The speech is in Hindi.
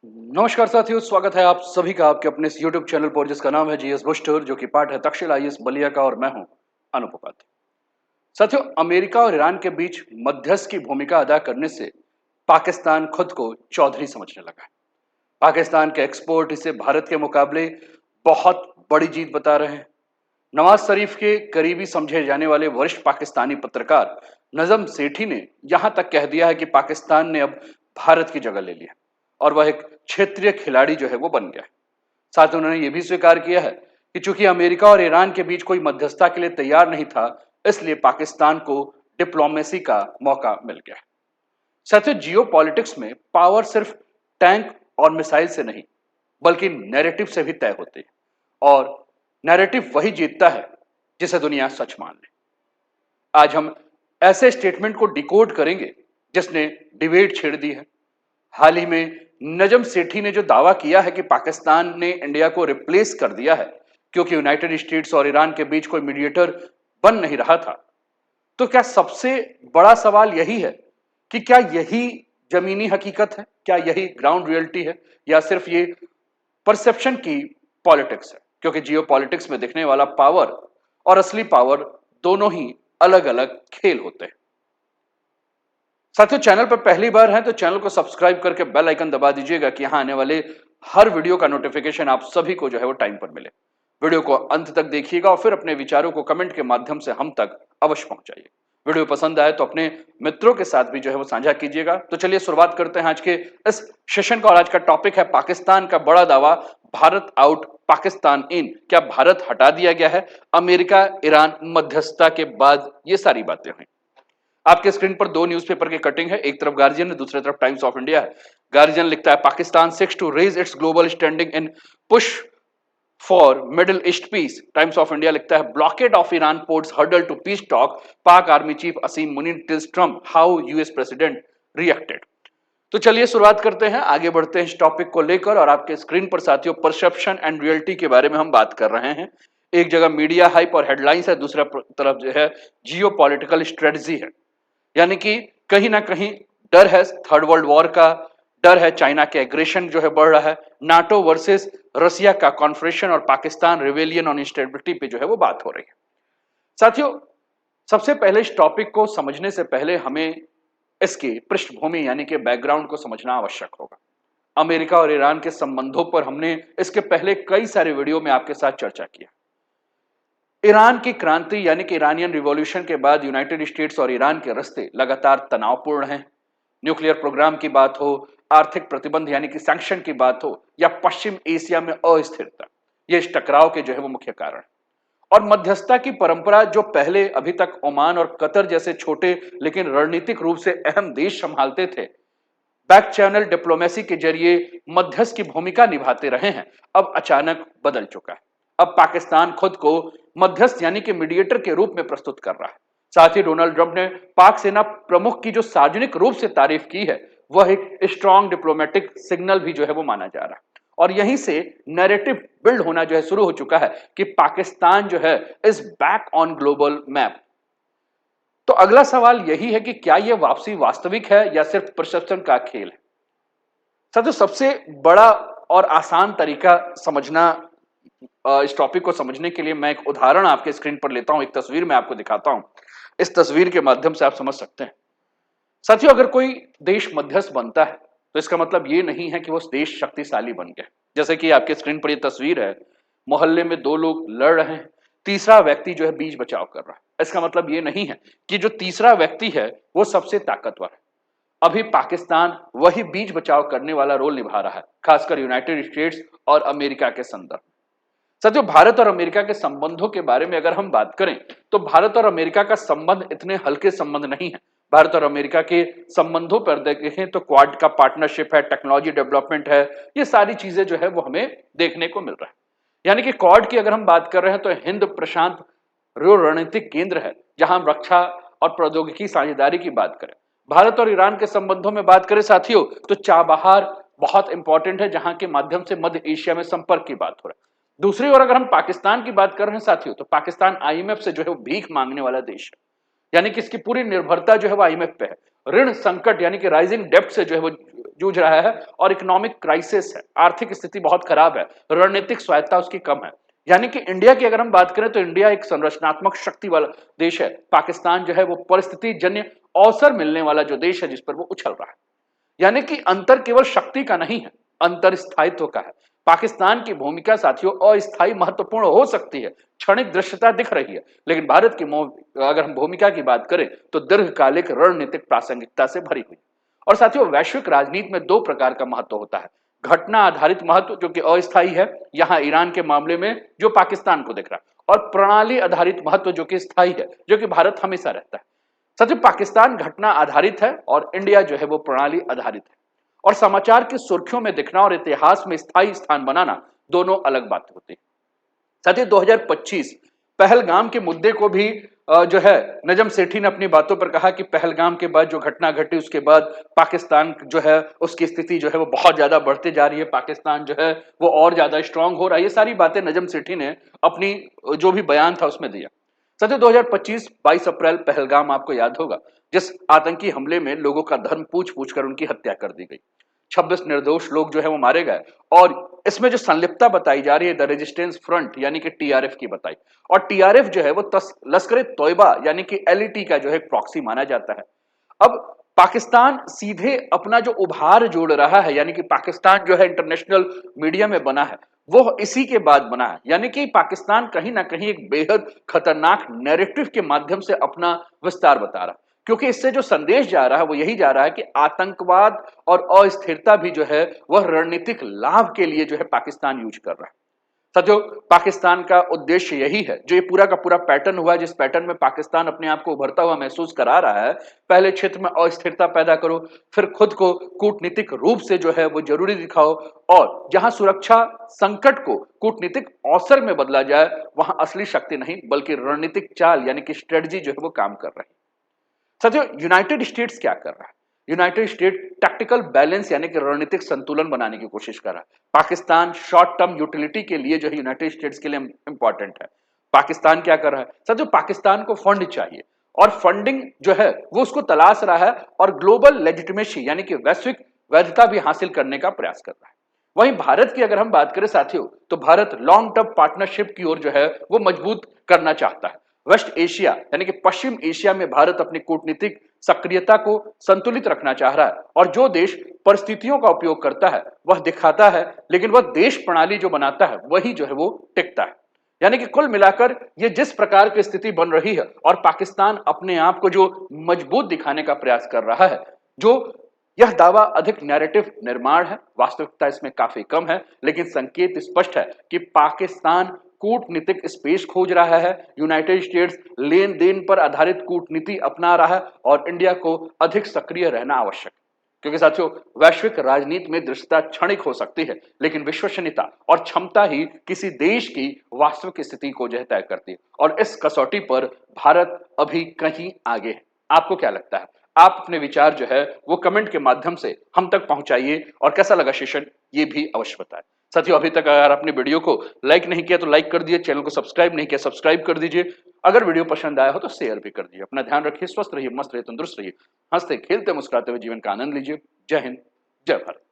नमस्कार साथियों, स्वागत है आप सभी का आपके अपने इस YouTube चैनल पर जिसका नाम है जीएस बूस्टर, जो कि पार्ट है तक्षशिला आईएएस बलिया का और मैं हूं अनूप उपाध्याय। साथियों, अमेरिका और ईरान के बीच मध्यस्थ की भूमिका अदा करने से पाकिस्तान खुद को चौधरी समझने लगा है। पाकिस्तान के एक्सपोर्ट इसे भारत के मुकाबले बहुत बड़ी जीत बता रहे हैं। नवाज शरीफ के करीबी समझे जाने वाले वरिष्ठ पाकिस्तानी पत्रकार नजम सेठी ने यहां तक कह दिया है कि पाकिस्तान ने अब भारत की जगह ले ली है और वह एक क्षेत्रीय खिलाड़ी जो है वो बन गया है। साथ ही उन्होंने ये भी स्वीकार किया है कि चूंकि अमेरिका और ईरान के बीच कोई मध्यस्थता के लिए तैयार नहीं था, इसलिए पाकिस्तान को डिप्लोमेसी का मौका मिल गया है। साथियों, जियो पॉलिटिक्स में पावर सिर्फ टैंक और मिसाइल से नहीं बल्कि नैरेटिव से भी तय होती है और नैरेटिव वही जीतता है जिसे दुनिया सच मान ले। आज हम ऐसे स्टेटमेंट को डिकोड करेंगे जिसने डिबेट छेड़ दी है। हाल ही में नजम सेठी ने जो दावा किया है कि पाकिस्तान ने इंडिया को रिप्लेस कर दिया है क्योंकि यूनाइटेड स्टेट्स और ईरान के बीच कोई मीडिएटर बन नहीं रहा था, तो क्या सबसे बड़ा सवाल यही है कि क्या यही जमीनी हकीकत है, क्या यही ग्राउंड रियलिटी है, या सिर्फ ये परसेप्शन की पॉलिटिक्स है? क्योंकि जियो पॉलिटिक्स में दिखने वाला पावर और असली पावर दोनों ही अलग अलग खेल होते हैं। साथियों, चैनल पर पहली बार हैं तो चैनल को सब्सक्राइब करके बेल आइकन दबा दीजिएगा कि यहां आने वाले हर वीडियो का नोटिफिकेशन आप सभी को जो है वो टाइम पर मिले। वीडियो को अंत तक देखिएगा और फिर अपने विचारों को कमेंट के माध्यम से हम तक अवश्य पहुंचाइए। वीडियो पसंद आए तो अपने मित्रों के साथ भी जो है वो साझा कीजिएगा। तो चलिए शुरुआत करते हैं आज के इस सेशन का। और आज का टॉपिक है पाकिस्तान का बड़ा दावा, भारत आउट पाकिस्तान इन। क्या भारत हटा दिया गया है अमेरिका ईरान मध्यस्थता के बाद? ये सारी बातें हुई। आपके स्क्रीन पर दो न्यूज़पेपर की कटिंग है, एक तरफ गार्जियन है, दूसरी तरफ टाइम्स ऑफ इंडिया है। गार्जियन लिखता है Pakistan seeks to raise its global standing in push for Middle East peace. Times of India लिखता है blockade of Iran ports hurdle to peace talk, Pak army chief Asim Munir tells Trump how US president reacted. तो चलिए शुरुआत करते हैं, आगे बढ़ते हैं इस टॉपिक को लेकर। और आपके स्क्रीन पर साथियों परसेप्शन एंड रियलिटी के बारे में हम बात कर रहे हैं। एक जगह मीडिया हाइप और हेडलाइंस है, दूसरा तरफ जो है जियो पॉलिटिकल स्ट्रेटजी है। यानी कि कहीं ना कहीं डर है थर्ड वर्ल्ड वॉर का, डर है चाइना के एग्रेशन जो है बढ़ रहा है, नाटो वर्सेस रसिया का कॉन्फ्रेशन और पाकिस्तान रिवेलियन ऑन इंस्टेबिलिटी पे जो है वो बात हो रही है। साथियों, सबसे पहले इस टॉपिक को समझने से पहले हमें इसकी पृष्ठभूमि यानी कि बैकग्राउंड को समझना आवश्यक होगा। अमेरिका और ईरान के संबंधों पर हमने इसके पहले कई सारे वीडियो में आपके साथ चर्चा किया। ईरान की क्रांति यानी कि ईरानियन रिवॉल्यूशन के बाद यूनाइटेड स्टेट्स और ईरान के रिश्ते लगातार तनावपूर्ण हैं। न्यूक्लियर प्रोग्राम की बात हो, आर्थिक प्रतिबंध यानी कि सैंक्शन की बात हो, या पश्चिम एशिया में अस्थिरता, ये इस टकराव के जो है वो मुख्य कारण। और मध्यस्थता की परंपरा जो पहले अभी तक ओमान और कतर जैसे छोटे लेकिन रणनीतिक रूप से अहम देश संभालते थे, बैक चैनल डिप्लोमेसी के जरिए मध्यस्थ की भूमिका निभाते रहे हैं, अब अचानक बदल चुका है। अब पाकिस्तान खुद को मध्यस्थ यानी कि मीडिएटर के रूप में प्रस्तुत कर रहा है। साथ ही डोनाल्ड ट्रंप ने पाक सेना प्रमुख की जो सार्वजनिक रूप से तारीफ की है, वह एक स्ट्रॉन्ग डिप्लोमेटिक सिग्नल भी जो है वो माना जा रहा है। और यहीं से नैरेटिव बिल्ड होना जो है शुरू हो चुका है कि पाकिस्तान जो है is back on global map. तो अगला सवाल यही है कि क्या यह वापसी वास्तविक है या सिर्फ परसेप्शन का खेल है? साथियों, सबसे बड़ा और आसान तरीका समझना, इस टॉपिक को समझने के लिए मैं एक उदाहरण आपके स्क्रीन पर लेता हूं, एक तस्वीर मैं आपको दिखाता हूं। इस तस्वीर के माध्यम से आप समझ सकते हैं। साथियों, अगर कोई देश मध्यस्थ बनता है तो इसका मतलब ये नहीं है कि वो देश शक्तिशाली बन गया। जैसे कि आपके स्क्रीन पर ये तस्वीर है, मोहल्ले में दो लोग लड़ रहे हैं, तीसरा व्यक्ति जो है बीच बचाव कर रहा है। इसका मतलब ये नहीं है कि जो तीसरा व्यक्ति है वो सबसे ताकतवर है। अभी पाकिस्तान वही बीच बचाव करने वाला रोल निभा रहा है, खासकर यूनाइटेड स्टेट्स और अमेरिका के संदर्भ। साथियों, भारत और अमेरिका के संबंधों के बारे में अगर हम बात करें तो भारत और अमेरिका का संबंध इतने हल्के संबंध नहीं है। भारत और अमेरिका के संबंधों पर देखें तो क्वाड का पार्टनरशिप है, टेक्नोलॉजी डेवलपमेंट है, ये सारी चीजें जो है वो हमें देखने को मिल रहा है। यानी कि क्वाड की अगर हम बात कर रहे हैं तो हिंद प्रशांत रणनीतिक केंद्र है, जहां हम रक्षा और प्रौद्योगिकी साझेदारी की बात करें। भारत और ईरान के संबंधों में बात करें साथियों तो चाबहार बहुत इंपॉर्टेंट है, जहां के माध्यम से मध्य एशिया में संपर्क की बात हो रहा है। दूसरी ओर अगर हम पाकिस्तान की बात कर रहे हैं साथियों, तो पाकिस्तान आईएमएफ से जो है वो भीख मांगने वाला देश है। यानी कि इसकी पूरी निर्भरता जो है वो आईएमएफ पे है। ऋण संकट यानी कि राइजिंग डेप्ट से जो है वो जूझ रहा है और इकोनॉमिक क्राइसिस है, आर्थिक स्थिति बहुत खराब है, रणनीतिक स्वायत्ता उसकी कम है। यानी कि इंडिया की अगर हम बात करें तो इंडिया एक संरचनात्मक शक्ति वाला देश है, पाकिस्तान जो है वो परिस्थिति जन्य अवसर मिलने वाला जो देश है जिस पर वो उछल रहा है। यानी कि अंतर केवल शक्ति का नहीं है, अंतर स्थायित्व का है। पाकिस्तान की भूमिका साथियों अस्थायी महत्वपूर्ण हो सकती है, क्षणिक दृश्यता दिख रही है, लेकिन भारत की अगर हम भूमिका की बात करें तो दीर्घकालिक रणनीतिक प्रासंगिकता से भरी हुई। और साथियों वैश्विक राजनीति में दो प्रकार का महत्व होता है, घटना आधारित महत्व जो कि अस्थायी है, यहां ईरान के मामले में जो पाकिस्तान को दिख रहा है, और प्रणाली आधारित महत्व जो कि स्थायी है, जो कि भारत हमेशा रहता है। साथियों पाकिस्तान घटना आधारित है और इंडिया जो है वो प्रणाली आधारित है, और समाचार की सुर्खियों में दिखना और इतिहास में स्थायी स्थान बनाना दोनों अलग बात होती है। साथियों 2025 पहलगाम के मुद्दे को भी जो है नजम सेठी ने अपनी बातों पर कहा कि पहलगाम के बाद जो घटना घटी उसके बाद पाकिस्तान जो है उसकी स्थिति जो है वो बहुत ज्यादा बढ़ते जा रही है, पाकिस्तान जो है वो और ज्यादा स्ट्रांग हो रहा है। ये सारी बातें नजम सेठी ने अपनी जो भी बयान था उसमें दिया। साथियों 2025 22 अप्रैल पहलगाम आपको याद होगा, जिस आतंकी हमले में लोगों का धर्म पूछ पूछ कर उनकी हत्या कर दी गई, 26 निर्दोष लोग जो है वो मारे गए। और इसमें जो संलिप्तता बताई जा रही है द रेजिस्टेंस फ्रंट यानी कि टीआरएफ की बताई, और टीआरएफ जो है वो लश्कर तोयबा यानी कि एलईटी का जो है प्रॉक्सी माना जाता है। अब पाकिस्तान सीधे अपना जो उभार जोड़ रहा है, यानी कि पाकिस्तान जो है इंटरनेशनल मीडिया में बना है वो इसी के बाद बना है, यानी कि पाकिस्तान कहीं ना कहीं एक बेहद खतरनाक नैरेटिव के माध्यम से अपना विस्तार बता रहा है, क्योंकि इससे जो संदेश जा रहा है वो यही जा रहा है कि आतंकवाद और अस्थिरता भी जो है वह रणनीतिक लाभ के लिए जो है पाकिस्तान यूज कर रहा है। साथियों पाकिस्तान का उद्देश्य यही है, जो ये पूरा का पूरा पैटर्न हुआ है, जिस पैटर्न में पाकिस्तान अपने आप को उभरता हुआ महसूस करा रहा है, पहले क्षेत्र में अस्थिरता पैदा करो, फिर खुद को कूटनीतिक रूप से जो है वो जरूरी दिखाओ, और जहां सुरक्षा संकट को कूटनीतिक अवसर में बदला जाए वहां असली शक्ति नहीं बल्कि रणनीतिक चाल यानी कि स्ट्रेटजी जो है वो काम कर रही है। साथियों यूनाइटेड स्टेट्स क्या कर रहा है, यूनाइटेड स्टेट टैक्टिकल बैलेंस यानी कि रणनीतिक संतुलन बनाने की कोशिश कर रहा है। पाकिस्तान शॉर्ट टर्म यूटिलिटी के लिए जो है यूनाइटेड स्टेट्स के लिए इंपॉर्टेंट है। पाकिस्तान क्या कर रहा है, साथियों पाकिस्तान को फंड चाहिए और फंडिंग जो है वो उसको तलाश रहा है, और ग्लोबल लेजिटिमेसी यानी कि वैश्विक वैधता भी हासिल करने का प्रयास कर रहा है। वहीं भारत की अगर हम बात करें साथियों, तो भारत लॉन्ग टर्म पार्टनरशिप की ओर जो है वो मजबूत करना चाहता है। वेस्ट एशिया यानी कि पश्चिम एशिया में भारत अपनी कूटनीतिक सक्रियता को संतुलित रखना चाह रहा है, और जो देश परिस्थितियों का उपयोग करता है वह दिखाता है, लेकिन वह देश प्रणाली जो बनाता है वही जो है वो टिकता है। यानी कि कुल मिलाकर ये जिस प्रकार की स्थिति बन रही है और पाकिस्तान अपने आप को जो मजबूत दिखाने का प्रयास कर रहा है, जो यह दावा अधिक नैरेटिव निर्माण है, वास्तविकता इसमें काफी कम है, लेकिन संकेत स्पष्ट है कि पाकिस्तान कूटनीतिक स्पेस खोज रहा है, यूनाइटेड स्टेट्स लेन देन पर आधारित कूटनीति अपना रहा है, और इंडिया को अधिक सक्रिय रहना आवश्यक है। क्योंकि साथियों वैश्विक राजनीति में दृश्यता क्षणिक हो सकती है, लेकिन विश्वसनीयता और क्षमता ही किसी देश की वास्तविक स्थिति को जो है तय करती है, और इस कसौटी पर भारत अभी कहीं आगे है। आपको क्या लगता है? आप अपने विचार जो है वो कमेंट के माध्यम से हम तक पहुंचाइए, और कैसा लगा सेशन ये भी अवश्य बताएं। साथियों अभी तक अगर आपने वीडियो को लाइक नहीं किया तो लाइक कर दीजिए, चैनल को सब्सक्राइब नहीं किया सब्सक्राइब कर दीजिए, अगर वीडियो पसंद आया हो तो शेयर भी कर दीजिए। अपना ध्यान रखिए, स्वस्थ रहिए, मस्त रहिए, तंदुरुस्त रहिए, हंसते खेलते मुस्कुराते हुए जीवन का आनंद लीजिए। जय हिंद, जय भारत।